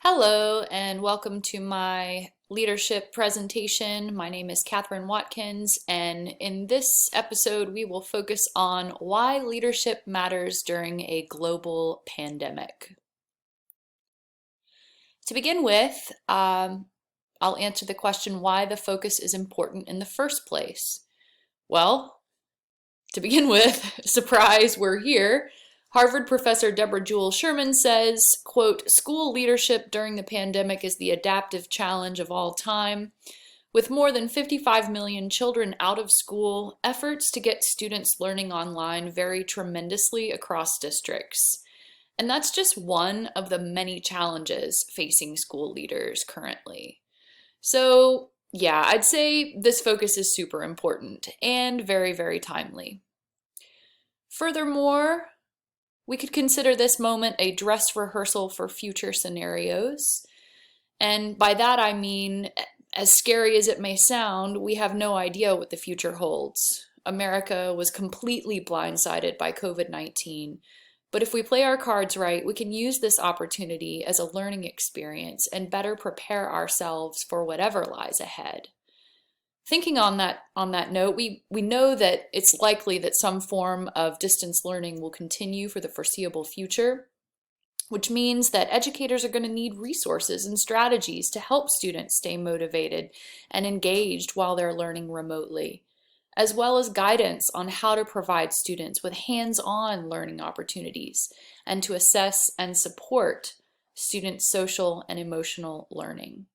Hello and welcome to my leadership presentation. My name is Catherine Watkins, and in this episode we will focus on why leadership matters during a global pandemic. To begin with, I'll answer the question why the focus is important in the first place. Well, to begin with, surprise, we're here. Harvard professor Deborah Jewell Sherman says, quote, "School leadership during the pandemic is the adaptive challenge of all time. With more than 55 million children out of school, efforts to get students learning online vary tremendously across districts." And that's just one of the many challenges facing school leaders currently. So, yeah, I'd say this focus is super important and very, very timely. Furthermore, we could consider this moment a dress rehearsal for future scenarios. And by that I mean, as scary as it may sound, we have no idea what the future holds. America was completely blindsided by COVID-19. But if we play our cards right, we can use this opportunity as a learning experience and better prepare ourselves for whatever lies ahead. Thinking on that note, we know that it's likely that some form of distance learning will continue for the foreseeable future, which means that educators are going to need resources and strategies to help students stay motivated and engaged while they're learning remotely, as well as guidance on how to provide students with hands-on learning opportunities and to assess and support students' social and emotional learning.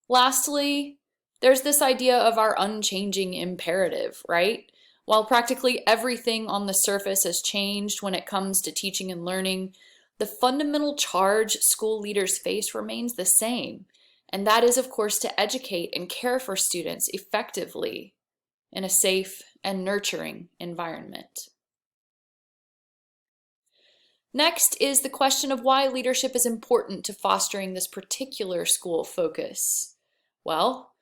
Lastly, there's this idea of our unchanging imperative, right? While practically everything on the surface has changed when it comes to teaching and learning, the fundamental charge school leaders face remains the same. And that is, of course, to educate and care for students effectively in a safe and nurturing environment. Next is the question of why leadership is important to fostering this particular school focus. Well,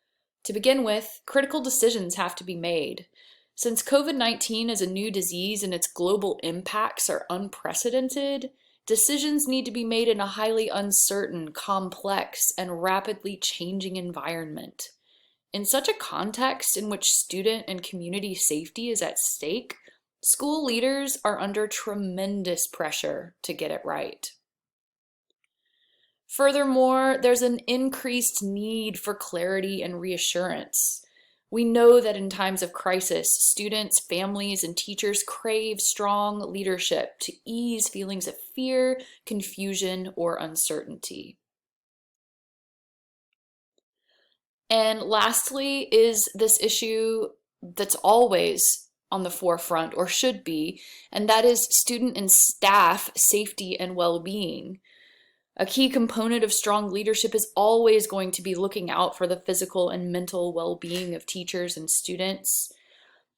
to begin with, critical decisions have to be made. Since COVID-19 is a new disease and its global impacts are unprecedented, decisions need to be made in a highly uncertain, complex, and rapidly changing environment. In such a context in which student and community safety is at stake, school leaders are under tremendous pressure to get it right. Furthermore, there's an increased need for clarity and reassurance. We know that in times of crisis, students, families, and teachers crave strong leadership to ease feelings of fear, confusion, or uncertainty. And lastly is this issue that's always on the forefront, or should be, and that is student and staff safety and well-being. A key component of strong leadership is always going to be looking out for the physical and mental well-being of teachers and students.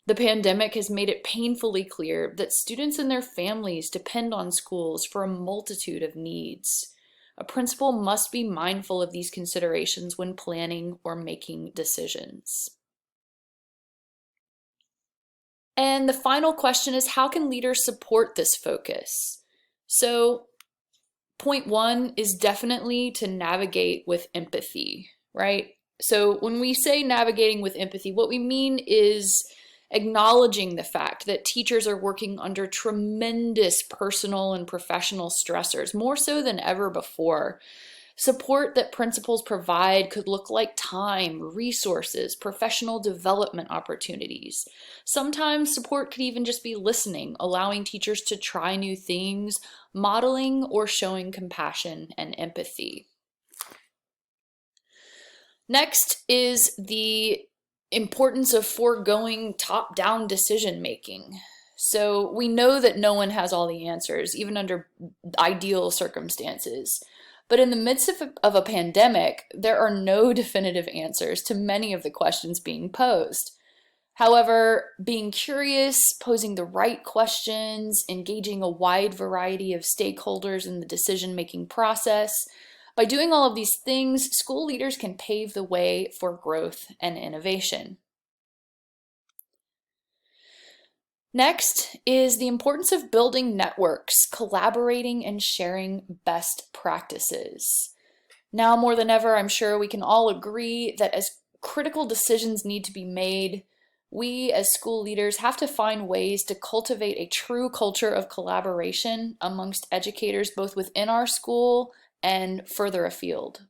The pandemic has made it painfully clear that students and their families depend on schools for a multitude of needs. A principal must be mindful of these considerations when planning or making decisions. And the final question is, how can leaders support this focus? So, point one is definitely to navigate with empathy, right? So when we say navigating with empathy, what we mean is acknowledging the fact that teachers are working under tremendous personal and professional stressors, more so than ever before. Support that principals provide could look like time, resources, professional development opportunities. Sometimes support could even just be listening, allowing teachers to try new things, modeling or showing compassion and empathy. Next is the importance of foregoing top-down decision making. So we know that no one has all the answers, even under ideal circumstances. But in the midst of a pandemic, there are no definitive answers to many of the questions being posed. However, being curious, posing the right questions, engaging a wide variety of stakeholders in the decision-making process, by doing all of these things, school leaders can pave the way for growth and innovation. Next is the importance of building networks, collaborating and sharing best practices. Now more than ever, I'm sure we can all agree that as critical decisions need to be made, we as school leaders have to find ways to cultivate a true culture of collaboration amongst educators both within our school and further afield.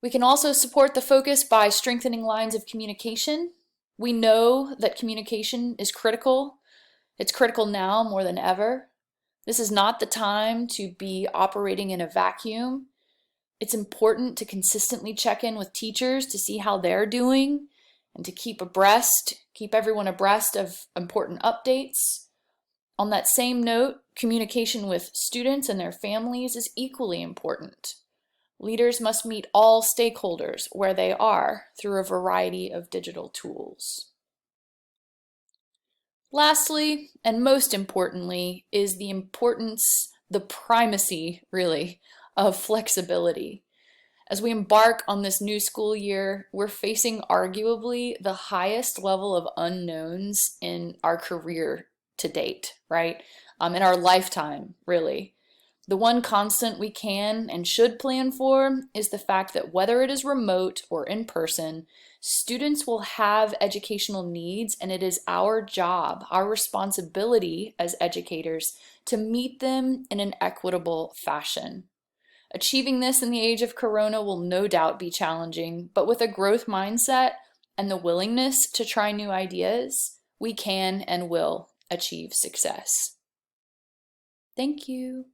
We can also support the focus by strengthening lines of communication. We know that communication is critical. It's critical now more than ever. This is not the time to be operating in a vacuum. It's important to consistently check in with teachers to see how they're doing and to keep everyone abreast of important updates. On that same note, communication with students and their families is equally important. Leaders must meet all stakeholders where they are through a variety of digital tools. Lastly, and most importantly, is the primacy, really, of flexibility. As we embark on this new school year, we're facing arguably the highest level of unknowns in our career to date, right? In our lifetime, really. The one constant we can and should plan for is the fact that whether it is remote or in person, students will have educational needs, and it is our job, our responsibility as educators to meet them in an equitable fashion. Achieving this in the age of Corona will no doubt be challenging, but with a growth mindset and the willingness to try new ideas, we can and will achieve success. Thank you.